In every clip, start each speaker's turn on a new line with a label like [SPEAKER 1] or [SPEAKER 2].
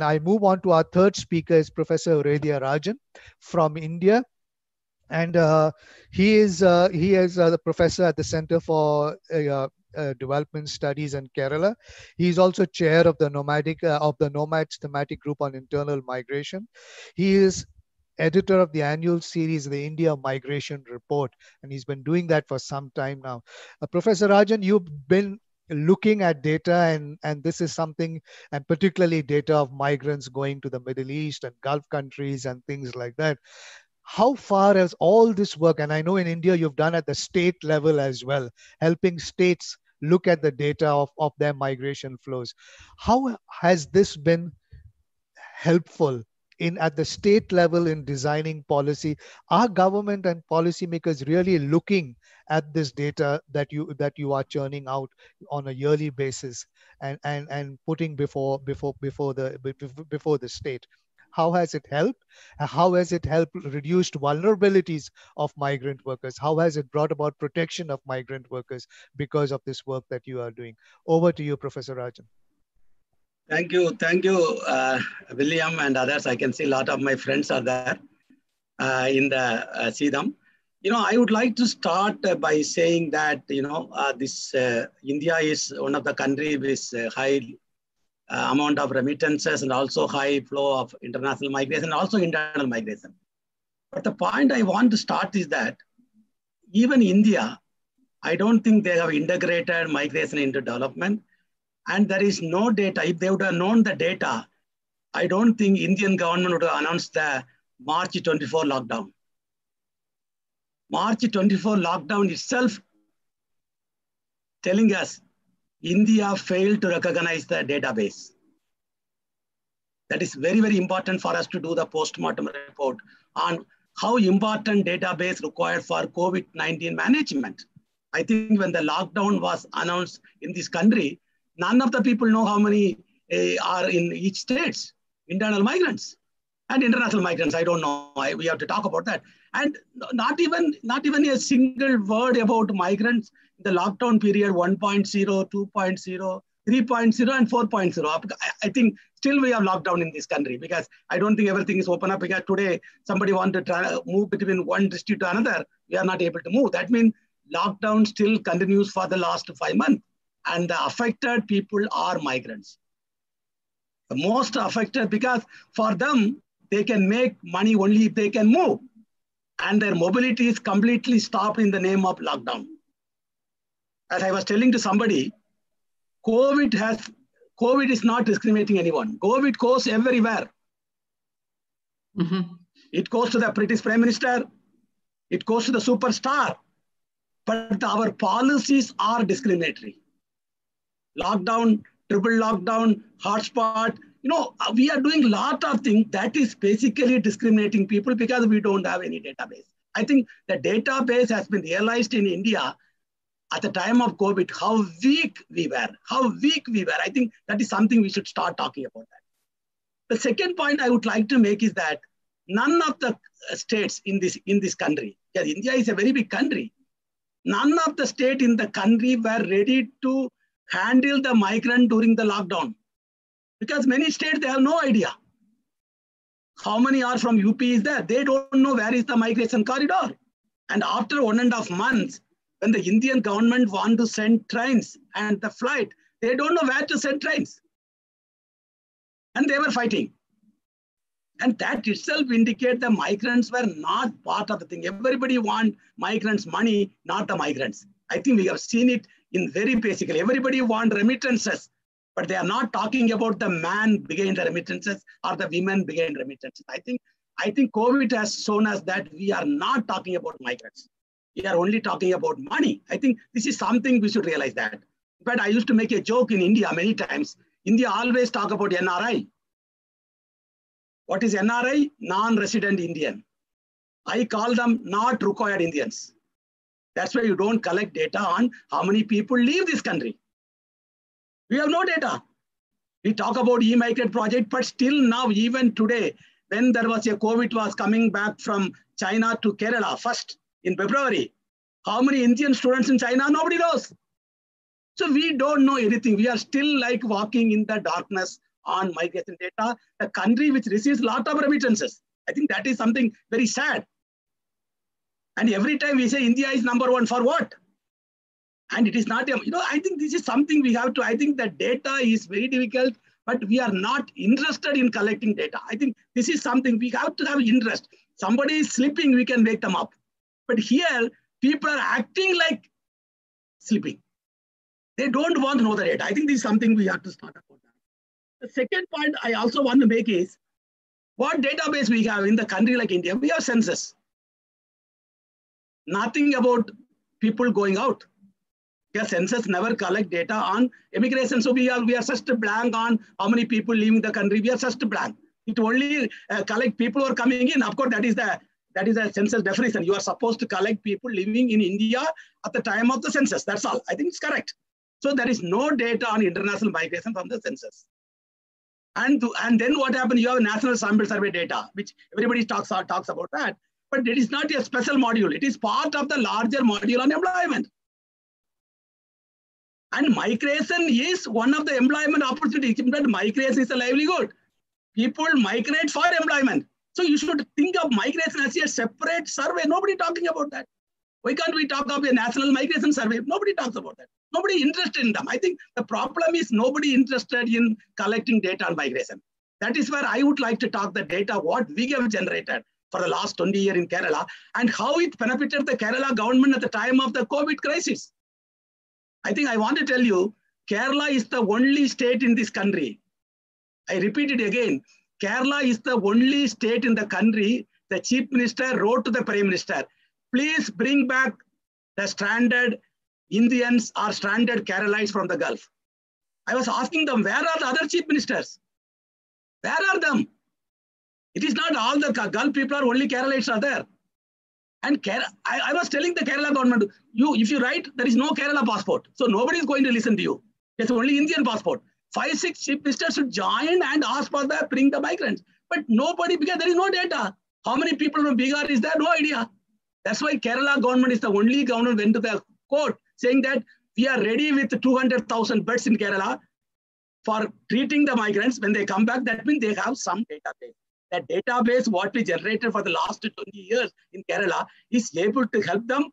[SPEAKER 1] I move on to our third speaker is Professor Vaidya Rajan from India. And he is the professor at the Center for Development Studies in Kerala. He is also chair of the Nomads Thematic Group on Internal Migration. He is editor of the annual series, the India Migration Report, and he's been doing that for some time now. Professor Rajan, you've been looking at data, and this is something, and particularly data of migrants going to the Middle East and Gulf countries and things like that. How far has all this work, and I know in India you've done at the state level as well, helping states look at the data of their migration flows. How has this been helpful in at the state level in designing policy? Are government and policymakers really looking at this data that you are churning out on a yearly basis and putting before the state? How has it helped? How has it helped reduced vulnerabilities of migrant workers? How has it brought about protection of migrant workers because of this work that you are doing? Over to you, Professor Rajan.
[SPEAKER 2] Thank you, William and others. I can see a lot of my friends are there in the see them. I would like to start by saying that this India is one of the countries with high amount of remittances and also high flow of international migration and also internal migration. But the point I want to start is that even India, I don't think they have integrated migration into development. And there is no data. If they would have known the data, I don't think Indian government would have announced the March 24 lockdown. March 24 lockdown itself telling us India failed to recognize the database. That is very, very important for us to do the post-mortem report on how important database required for COVID-19 management. I think when the lockdown was announced in this country, none of the people know how many are in each state, internal migrants and international migrants. I don't know. We have to talk about that. And not even a single word about migrants in the lockdown period 1.0, 2.0, 3.0 and 4.0. I think still we have lockdown in this country because I don't think everything is open up, because today somebody wants to try move between one district to another. We are not able to move. That means lockdown still continues for the last 5 months. And the affected people are migrants. The most affected, because for them, they can make money only if they can move. And their mobility is completely stopped in the name of lockdown. As I was telling to somebody, COVID is not discriminating anyone. COVID goes everywhere. It goes to the British Prime Minister. It goes to the superstar. But our policies are discriminatory. Lockdown, triple lockdown, hotspot. We are doing a lot of things that is basically discriminating people because we don't have any database. I think the database has been realized in India at the time of COVID, how weak we were. I think that is something we should start talking about that. The second point I would like to make is that none of the states in this country, because India is a very big country, none of the states in the country were ready to handle the migrant during the lockdown. Because many states, they have no idea. How many are from UP is there? They don't know where is the migration corridor. And after 1.5 months, when the Indian government want to send trains and the flight, they don't know where to send trains. And they were fighting. And that itself indicates the migrants were not part of the thing. Everybody want migrants' money, not the migrants. I think we have seen it in very basically. Everybody want remittances, but they are not talking about the man behind the remittances or the women behind remittances. I think COVID has shown us that we are not talking about migrants. We are only talking about money. I think this is something we should realize that. But I used to make a joke in India many times. India always talk about NRI. What is NRI? Non-resident Indian. I call them not required Indians. That's why you don't collect data on how many people leave this country. We have no data. We talk about e-migrate project, but still now, even today, when there was a COVID was coming back from China to Kerala first in February, how many Indian students in China? Nobody knows. So we don't know anything. We are still like walking in the darkness on migration data, the country which receives a lot of remittances. I think that is something very sad. And every time we say India is number one for what? And it is not, I think this is something we have to, I think that data is very difficult, but we are not interested in collecting data. I think this is something we have to have interest. Somebody is sleeping, we can wake them up. But here, people are acting like sleeping. They don't want to know the data. I think this is something we have to start about. The second point I also want to make is, what database we have in the country like India? We have census. Nothing about people going out. Because census never collect data on immigration. So we are just blank on how many people leaving the country. We are just blank. It only collect people who are coming in. Of course, that is the census definition. You are supposed to collect people living in India at the time of the census. That's all. I think it's correct. So there is no data on international migration from the census. And then what happened? You have national sample survey data, which everybody talks about that. But it is not a special module. It is part of the larger module on employment. And migration is one of the employment opportunities. But migration is a livelihood. People migrate for employment. So you should think of migration as a separate survey. Nobody talking about that. Why can't we talk of a national migration survey? Nobody talks about that. Nobody interested in them. I think the problem is nobody interested in collecting data on migration. That is where I would like to talk the data, what we have generated for the last 20 years in Kerala and how it benefited the Kerala government at the time of the COVID crisis. I think I want to tell you, Kerala is the only state in this country. I repeat it again. Kerala is the only state in the country. The Chief Minister wrote to the Prime Minister, please bring back the stranded Indians or stranded Keralites from the Gulf. I was asking them, where are the other chief ministers? Where are them? It is not all the Gulf people are only Keralites are there. And I was telling the Kerala government, if you write, there is no Kerala passport. So nobody is going to listen to you. There's only Indian passport. 5-6 chief ministers should join and ask for bring the migrants. But nobody, because there is no data. How many people from Bihar is there? No idea. That's why Kerala government is the only government went to the court saying that we are ready with 200,000 beds in Kerala for treating the migrants. When they come back, that means they have some database. That database, what we generated for the last 20 years in Kerala, is able to help them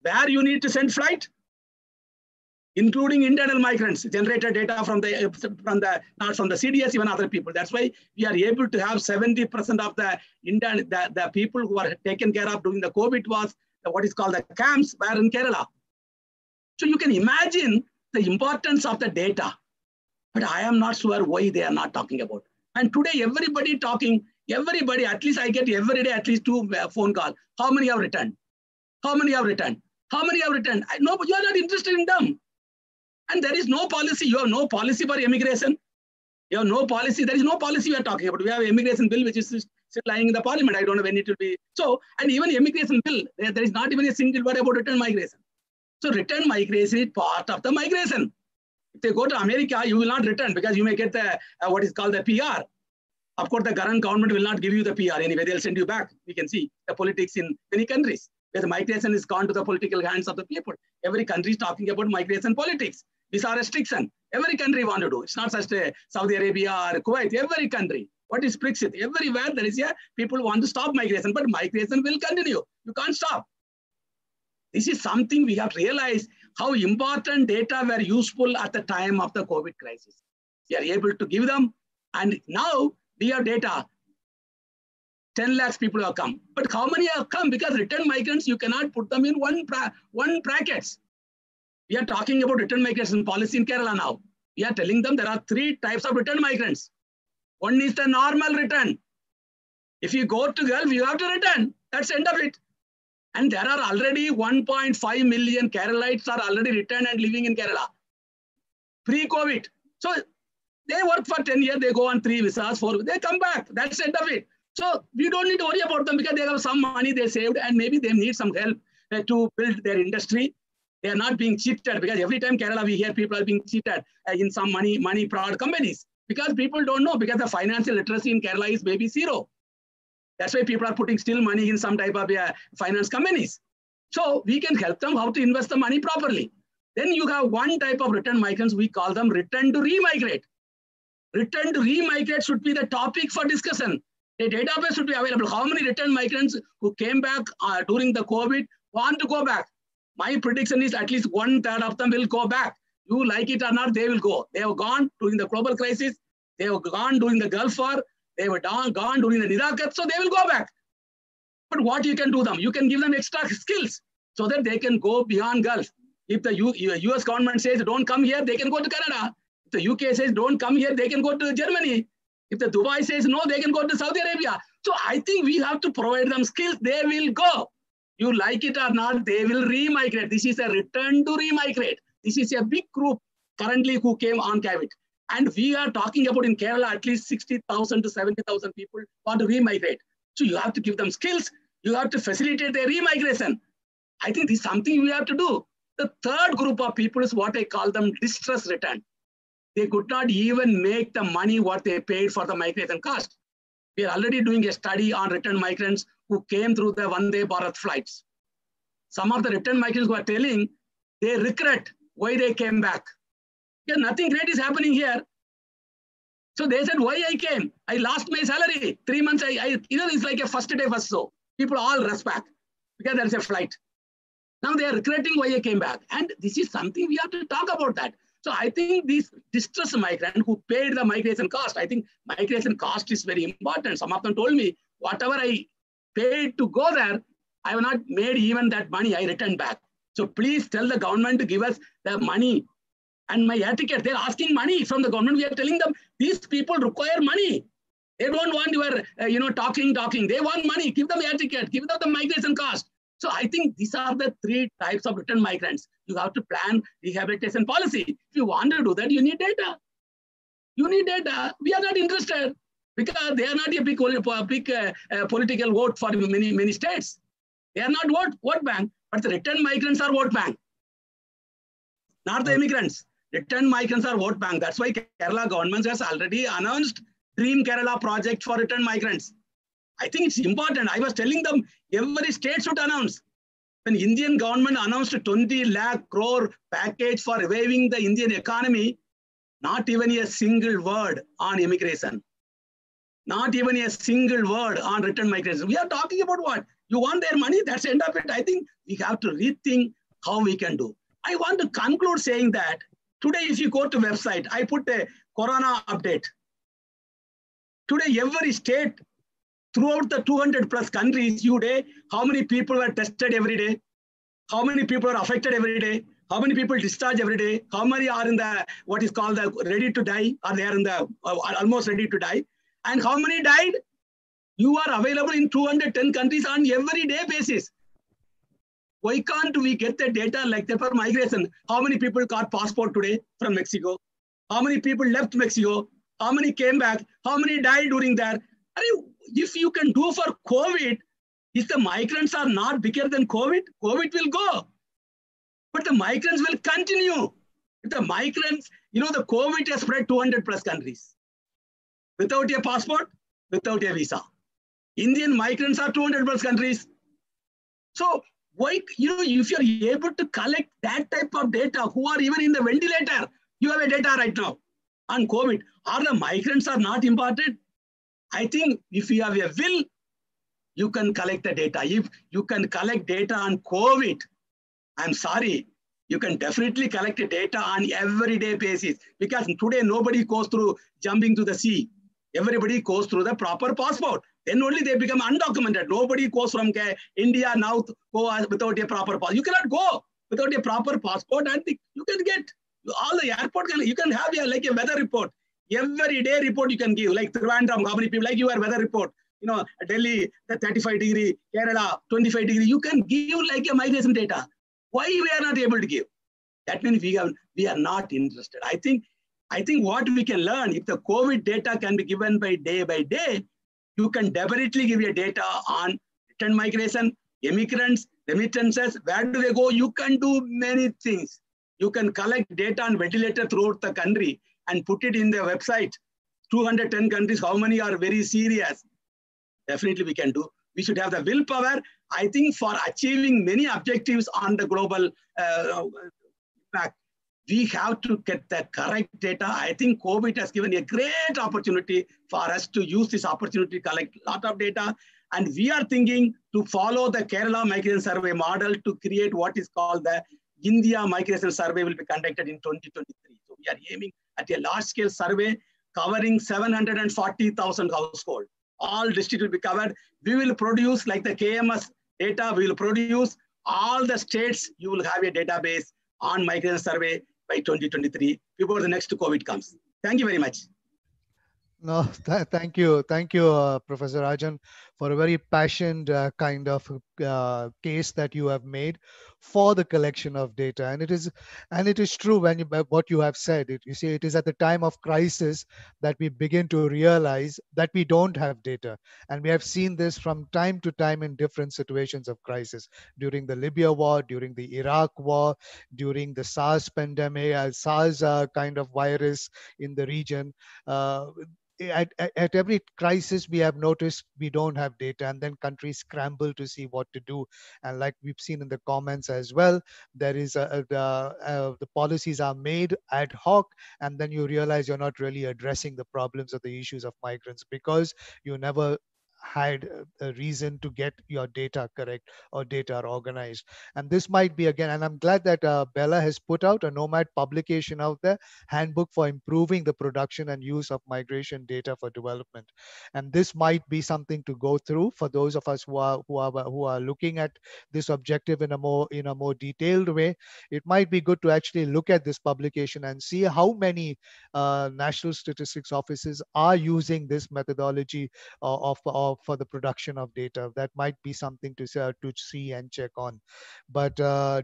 [SPEAKER 2] where you need to send flight, including internal migrants, generated data from the not from the CDS, even other people. That's why we are able to have 70% of the people who are taken care of during the COVID was what is called the camps were in Kerala. So you can imagine the importance of the data, but I am not sure why they are not talking about. And today, everybody talking, everybody, at least I get every day at least 2 phone calls. How many have returned? How many have returned? How many have returned? No, but you are not interested in them. And there is no policy. You have no policy for immigration. You have no policy. There is no policy we are talking about. We have an immigration bill which is still lying in the parliament. I don't know when it will be. So, and even immigration bill, there is not even a single word about return migration. So return migration is part of the migration. If they go to America, you will not return because you may get the what is called the PR. Of course, the current government will not give you the PR anyway. They'll send you back. We can see the politics in many countries where the migration is gone to the political hands of the people. Every country is talking about migration politics. These are restrictions. Every country want to do. It's not just Saudi Arabia or Kuwait. Every country. What is Brexit? Everywhere there is people want to stop migration, but migration will continue. You can't stop. This is something we have realized how important data were useful at the time of the COVID crisis. We are able to give them, and now we have data. 10 lakhs people have come. But how many have come? Because return migrants, you cannot put them in one brackets. We are talking about return migration policy in Kerala now. We are telling them there are 3 types of return migrants. One is the normal return. If you go to Gulf, you have to return. That's the end of it. And there are already 1.5 million Keralites are already returned and living in Kerala. Pre-COVID. So they work for 10 years, they go on 3 visas, 4, they come back. That's the end of it. So we don't need to worry about them because they have some money they saved and maybe they need some help to build their industry. They are not being cheated because every time Kerala we hear people are being cheated in some money fraud companies because people don't know because the financial literacy in Kerala is maybe 0. That's why people are putting still money in some type of finance companies. So we can help them how to invest the money properly. Then you have one type of return migrants, we call them return to remigrate. Return to re-migrate should be the topic for discussion. A database should be available. How many returned migrants who came back during the COVID want to go back? My prediction is at least 1/3 of them will go back. You like it or not, they will go. They have gone during the global crisis. They have gone during the Gulf War. They have gone during the Nirakat, so they will go back. But what you can do them? You can give them extra skills so that they can go beyond Gulf. If the US government says don't come here, they can go to Canada. If the UK says don't come here, they can go to Germany. If the Dubai says no, they can go to Saudi Arabia. So I think we have to provide them skills. They will go. You like it or not, they will re-migrate. This is a return to re-migrate. This is a big group currently who came on COVID. And we are talking about in Kerala, at least 60,000 to 70,000 people want to re-migrate. So you have to give them skills. You have to facilitate their re-migration. I think this is something we have to do. The third group of people is what I call them distress return. They could not even make the money what they paid for the migration cost. We are already doing a study on returned migrants who came through the Vande Bharat flights. Some of the returned migrants who are telling they regret why they came back. Because nothing great is happening here. So they said, why I came? I lost my salary. 3 months, it's like a first day first show. People all rush back because there is a flight. Now they are regretting why I came back. And this is something we have to talk about that. So I think these distressed migrants who paid the migration cost, I think migration cost is very important. Some of them told me, whatever I paid to go there, I have not made even that money, I returned back. So please tell the government to give us the money. And my air ticket, they're asking money from the government. We are telling them, these people require money. They don't want your, talking. They want money. Give them air ticket, give them the migration cost. So I think these are the 3 types of returned migrants. You have to plan rehabilitation policy. If you want to do that, you need data. You need data. We are not interested because they are not a big political vote for many states. They are not vote bank, but the returned migrants are vote bank, not the immigrants. Returned migrants are vote bank. That's why Kerala government has already announced Dream Kerala project for returned migrants. I think it's important. I was telling them every state should announce. When Indian government announced a 20 lakh crore package for reviving the Indian economy, not even a single word on immigration. Not even a single word on returned migrants. We are talking about what? You want their money? That's the end of it. I think we have to rethink how we can do. I want to conclude saying that today, if you go to website, I put a Corona update. Today, every state, throughout the 200 plus countries, how many people were tested every day? How many people are affected every day? How many people discharged every day? How many are in the, what is called the ready to die? Are they in the almost ready to die? And how many died? You are available in 210 countries on every day basis. Why can't we get the data like that for migration? How many people got passport today from Mexico? How many people left Mexico? How many came back? How many died during that? If you can do for COVID, if the migrants are not bigger than COVID, COVID will go. But the migrants will continue. If the migrants, the COVID has spread 200 plus countries. Without a passport, without a visa. Indian migrants are 200 plus countries. So why, if you're able to collect that type of data, who are even in the ventilator, you have a data right now on COVID. Are the migrants are not important? I think if you have a will, you can collect the data. If you can collect data on COVID, I'm sorry, you can definitely collect the data on everyday basis because today nobody goes through jumping to the sea. Everybody goes through the proper passport. Then only they become undocumented. Nobody goes from India now without a proper passport. You cannot go without a proper passport and you can get all the airport, you can have like a weather report. Every day report you can give, like Trivandrum, how many people, like your weather report, Delhi, the 35 degree, Kerala, 25 degree, you can give like a migration data. Why we are not able to give? That means we are not interested. I think what we can learn, if the COVID data can be given by day, you can definitely give your data on return migration, immigrants, remittances, where do they go? You can do many things. You can collect data on ventilator throughout the country and put it in the website. 210 countries, how many are very serious? Definitely we can do. We should have the willpower, I think, for achieving many objectives on the global impact. We have to get the correct data. I think COVID has given a great opportunity for us to use this opportunity to collect a lot of data. And we are thinking to follow the Kerala Migration Survey model to create what is called the India Migration Survey will be conducted in 2023. So we are aiming at a large scale survey covering 740,000 households. All districts will be covered. We will produce like the KMS data, we will produce all the states, you will have a database on migration survey by 2023 before the next COVID comes. Thank you very much.
[SPEAKER 1] No, thank you, Professor Rajan, for a very passionate kind of case that you have made for the collection of data. And it is true when what you have said. You see, it is at the time of crisis that we begin to realize that we don't have data, and we have seen this from time to time in different situations of crisis, during the Libya war, during the Iraq war, during the SARS pandemic, SARS kind of virus in the region. Uh, at every crisis we have noticed we don't have data, and then countries scramble to see what to do. And like we've seen in the comments as well, there is the policies are made ad hoc, and then you realize you're not really addressing the problems or the issues of migrants because you never had a reason to get your data correct or data organized. And this might be again, and I'm glad that Bella has put out a Nomad publication out there, handbook for improving the production and use of migration data for development. And this might be something to go through for those of us who are looking at this objective in a more detailed way. It might be good to actually look at this publication and see how many national statistics offices are using this methodology for the production of data. That might be something to see and check on. But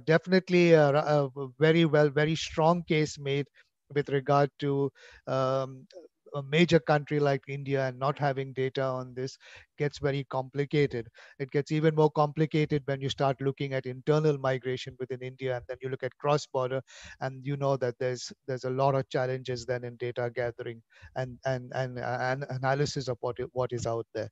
[SPEAKER 1] definitely a very strong case made with regard to a major country like India and not having data on this gets very complicated. It gets even more complicated when you start looking at internal migration within India, and then you look at cross-border, and you know that there's a lot of challenges then in data gathering and analysis of what is out there.